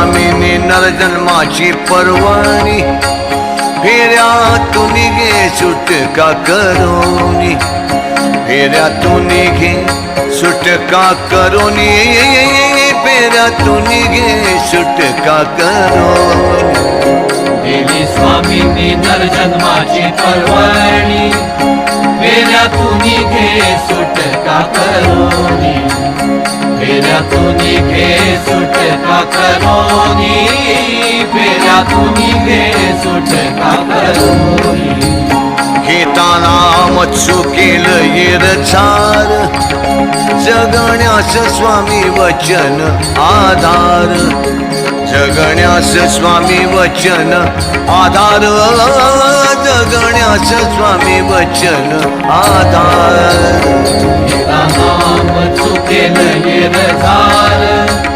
स्वामींनी नरजन्माची पर्वणी फेऱ्यातून घे सुटका करोनी फेऱ्यातून घे सुटका करोनी फेऱ्यातून घे सुटका करोनी देवी स्वामींनी नरजन्माची पर्वणी फेऱ्यातून घे सुटका करोनी फेऱ्यातून घे सुटका करोनी फेऱ्यातून घे सुटका करोनी घेताना मत्सू केलं येरछार जगण्यास स्वामी वचन आधार जगण्यास स्वामी वचन आधार जगण्यास स्वामी वचन आधार नाम चुकेल येरझार